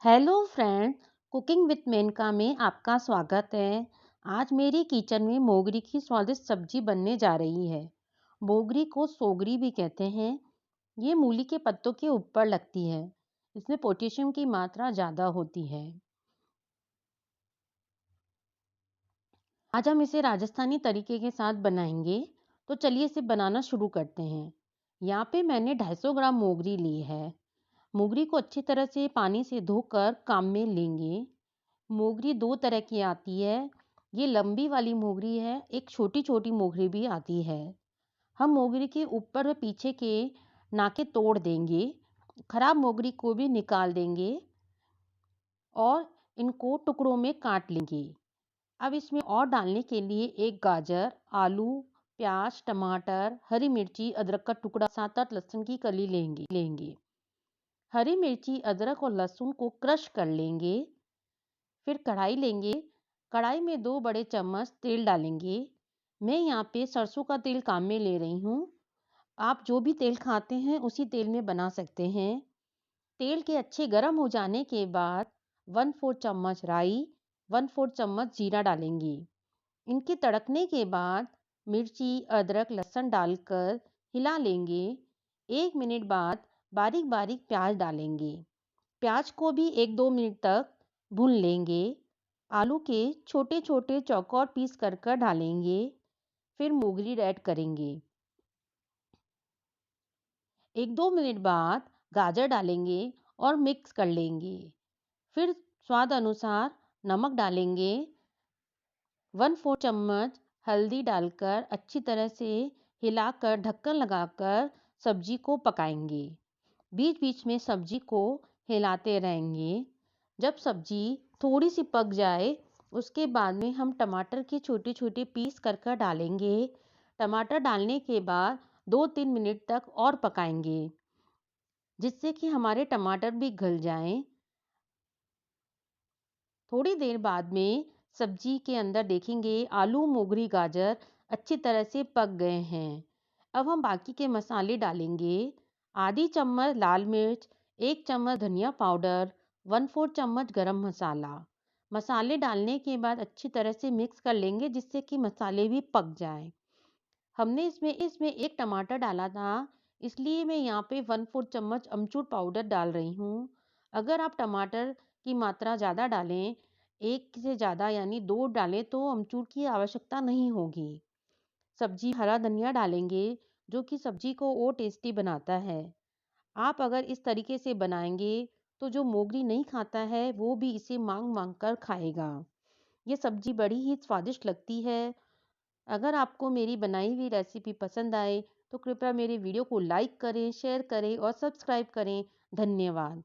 Hello friend, cooking with Menka में आपका स्वागत है। आज मेरी किचन में मोगरी की स्वादिष्ट सब्जी बनने जा रही है। मोगरी को सोगरी भी कहते हैं। ये मूली के पत्तों के ऊपर लगती है। इसमें पोटेशियम की मात्रा ज़्यादा होती है। आज हम इसे राजस्थानी तरीके के साथ बनाएंगे। तो चलिए इसे बनाना शुरू करते हैं। यहाँ पे मैंने 250 ग्राम मोगरी ली है। मोगरी को अच्छी तरह से पानी से धोकर काम में लेंगे। मोगरी दो तरह की आती है। ये लंबी वाली मोगरी है, एक छोटी छोटी मोगरी भी आती है। हम मोगरी के ऊपर व पीछे के नाके तोड़ देंगे। खराब मोगरी को भी निकाल देंगे और इनको टुकड़ों में काट लेंगे। अब इसमें और डालने के लिए एक गाजर, आलू, प्याज, टमाटर, हरी मिर्ची, अदरक का टुकड़ा, 7-8 लहसुन की कली लेंगे। हरी मिर्ची, अदरक और लहसुन को क्रश कर लेंगे। फिर कढ़ाई लेंगे। कढ़ाई में 2 बड़े चम्मच तेल डालेंगे। मैं यहाँ पे सरसों का तेल काम में ले रही हूँ। आप जो भी तेल खाते हैं उसी तेल में बना सकते हैं। तेल के अच्छे गर्म हो जाने के बाद 1/4 चम्मच राई, 1/4 चम्मच जीरा डालेंगे। इनके तड़कने के बाद मिर्ची, अदरक, लहसुन डालकर हिला लेंगे। 1 मिनट बाद बारीक बारीक प्याज डालेंगे। प्याज को भी 1-2 मिनट तक भून लेंगे। आलू के छोटे छोटे चौकोर पीस कर डालेंगे। फिर मोगरी ऐड करेंगे। 1-2 मिनट बाद गाजर डालेंगे और मिक्स कर लेंगे। फिर स्वाद अनुसार नमक डालेंगे। 1/4 चम्मच हल्दी डालकर अच्छी तरह से हिलाकर ढक्कन लगाकर सब्जी को पकाएंगे। बीच बीच में सब्जी को हिलाते रहेंगे। जब सब्जी थोड़ी सी पक जाए उसके बाद में हम टमाटर के छोटे छोटे पीस कर डालेंगे। टमाटर डालने के बाद 2-3 मिनट तक और पकाएंगे जिससे कि हमारे टमाटर भी गल जाएं। थोड़ी देर बाद में सब्जी के अंदर देखेंगे आलू, मोगरी, गाजर अच्छी तरह से पक गए हैं। अब हम बाकी के मसाले डालेंगे। आधी चम्मच लाल मिर्च, 1 चम्मच धनिया पाउडर, 1/4 चम्मच गरम मसाला। मसाले डालने के बाद अच्छी तरह से मिक्स कर लेंगे जिससे कि मसाले भी पक जाएं। हमने इसमें 1 टमाटर डाला था, इसलिए मैं यहाँ पे 1/4 चम्मच अमचूर पाउडर डाल रही हूँ। अगर आप टमाटर की मात्रा ज़्यादा डालें, 1 से ज़्यादा यानी 2 डालें तो अमचूर की आवश्यकता नहीं होगी। सब्जी हरा धनिया डालेंगे जो कि सब्जी को और टेस्टी बनाता है। आप अगर इस तरीके से बनाएंगे तो जो मोगरी नहीं खाता है वो भी इसे मांग मांग कर खाएगा। ये सब्जी बड़ी ही स्वादिष्ट लगती है। अगर आपको मेरी बनाई हुई रेसिपी पसंद आए तो कृपया मेरे वीडियो को लाइक करें, शेयर करें और सब्सक्राइब करें। धन्यवाद।